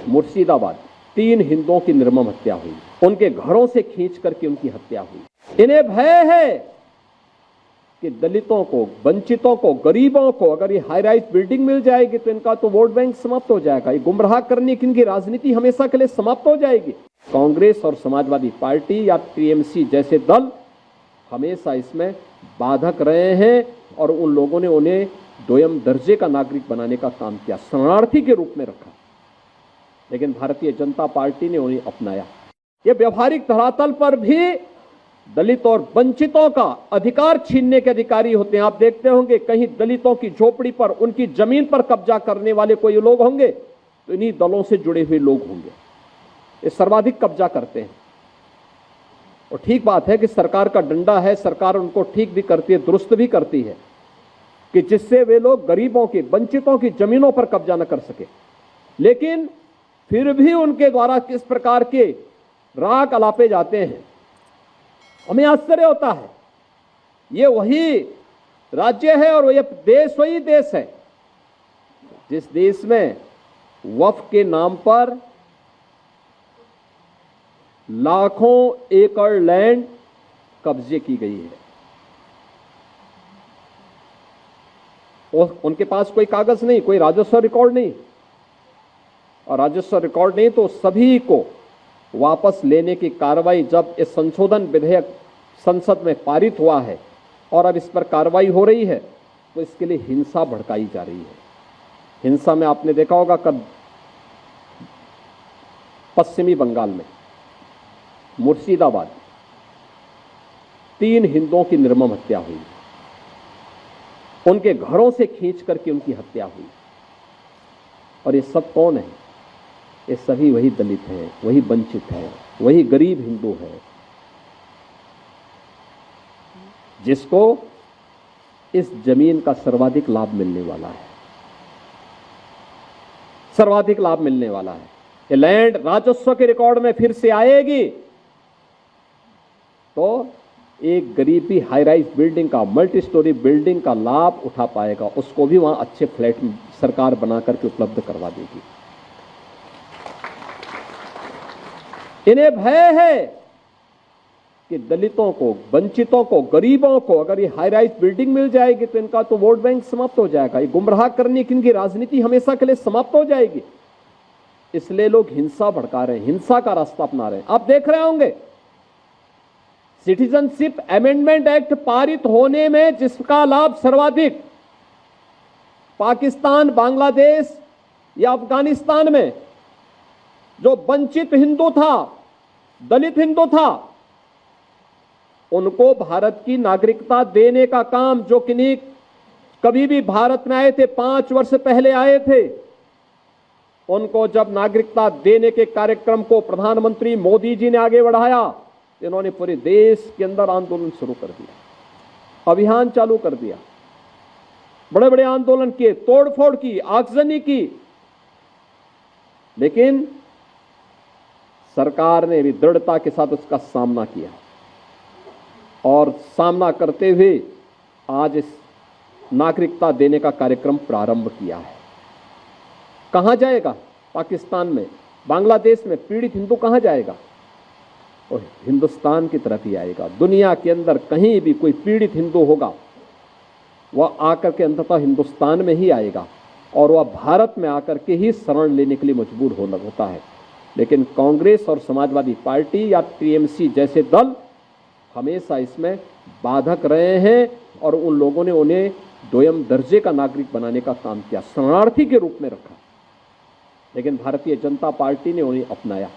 मुर्शिदाबाद 3 हिंदुओं की निर्मम हत्या हुई, उनके घरों से खींच करके उनकी हत्या हुई। इन्हें भय है कि दलितों को, वंचितों को, गरीबों को अगर ये हाई राइज बिल्डिंग मिल जाएगी तो इनका तो वोट बैंक समाप्त हो जाएगा, ये गुमराह करने की इनकी राजनीति हमेशा के लिए समाप्त हो जाएगी। कांग्रेस और समाजवादी पार्टी या टीएमसी जैसे दल हमेशा इसमें बाधक रहे हैं और उन लोगों ने उन्हें दोयम दर्जे का नागरिक बनाने का काम किया, शरणार्थी के रूप में रखा। लेकिन भारतीय जनता पार्टी ने उन्हें अपनाया। ये व्यवहारिक धरातल पर भी दलित और वंचितों का अधिकार छीनने के अधिकारी होते हैं। आप देखते होंगे कहीं दलितों की झोपड़ी पर, उनकी जमीन पर कब्जा करने वाले कोई लोग होंगे तो इन्हीं दलों से जुड़े हुए लोग होंगे। ये सर्वाधिक कब्जा करते हैं। और ठीक बात है कि सरकार का डंडा है, सरकार उनको ठीक भी करती है, दुरुस्त भी करती है कि जिससे वे लोग गरीबों की, वंचितों की जमीनों पर कब्जा न कर सके। लेकिन फिर भी उनके द्वारा किस प्रकार के राग अलापे जाते हैं, हमें आश्चर्य होता है। ये वही राज्य है और ये देश वही देश है जिस देश में वक्फ के नाम पर लाखों एकड़ लैंड कब्जे की गई है और उनके पास कोई कागज नहीं, कोई राजस्व रिकॉर्ड नहीं। और राजस्व रिकॉर्ड नहीं तो सभी को वापस लेने की कार्रवाई, जब इस संशोधन विधेयक संसद में पारित हुआ है और अब इस पर कार्रवाई हो रही है, तो इसके लिए हिंसा भड़काई जा रही है। हिंसा में आपने देखा होगा कब पश्चिमी बंगाल में मुर्शिदाबाद 3 हिंदुओं की निर्मम हत्या हुई, उनके घरों से खींच करके उनकी हत्या हुई। और ये सब कौन है? ये सभी वही दलित हैं, वही वंचित हैं, वही गरीब हिंदू हैं जिसको इस जमीन का सर्वाधिक लाभ मिलने वाला है, सर्वाधिक लाभ मिलने वाला है। ये लैंड राजस्व के रिकॉर्ड में फिर से आएगी तो एक गरीब भी हाई राइज बिल्डिंग का, मल्टी स्टोरी बिल्डिंग का लाभ उठा पाएगा, उसको भी वहां अच्छे फ्लैट सरकार बना करके उपलब्ध करवा देगी। इन्हें भय है कि दलितों को, वंचितों को, गरीबों को अगर ये हाई राइज बिल्डिंग मिल जाएगी तो इनका तो वोट बैंक समाप्त हो जाएगा, ये गुमराह करने की इनकी राजनीति हमेशा के लिए समाप्त हो जाएगी। इसलिए लोग हिंसा भड़का रहे हैं, हिंसा का रास्ता अपना रहे हैं। आप देख रहे होंगे सिटीजनशिप अमेंडमेंट एक्ट पारित होने में जिसका लाभ सर्वाधिक पाकिस्तान, बांग्लादेश या अफगानिस्तान में जो वंचित हिंदू था, दलित हिंदू था, उनको भारत की नागरिकता देने का काम, जो किन्हीं कभी भी भारत में आए थे, 5 वर्ष पहले आए थे, उनको जब नागरिकता देने के कार्यक्रम को प्रधानमंत्री मोदी जी ने आगे बढ़ाया, इन्होंने पूरे देश के अंदर आंदोलन शुरू कर दिया, अभियान चालू कर दिया, बड़े बड़े आंदोलन किए, तोड़फोड़ की, आगजनी की। लेकिन सरकार ने भी दृढ़ता के साथ उसका सामना किया और सामना करते हुए आज इस नागरिकता देने का कार्यक्रम प्रारंभ किया है। कहां जाएगा? पाकिस्तान में, बांग्लादेश में पीड़ित हिंदू कहां जाएगा? और हिंदुस्तान की तरफ ही आएगा। दुनिया के अंदर कहीं भी कोई पीड़ित हिंदू होगा, वह आकर के अंततः हिंदुस्तान में ही आएगा और वह भारत में आकर के ही शरण लेने के लिए मजबूर होता है। लेकिन कांग्रेस और समाजवादी पार्टी या टीएमसी जैसे दल हमेशा इसमें बाधक रहे हैं और उन लोगों ने उन्हें दोयम दर्जे का नागरिक बनाने का काम किया, शरणार्थी के रूप में रखा। लेकिन भारतीय जनता पार्टी ने उन्हें अपनाया।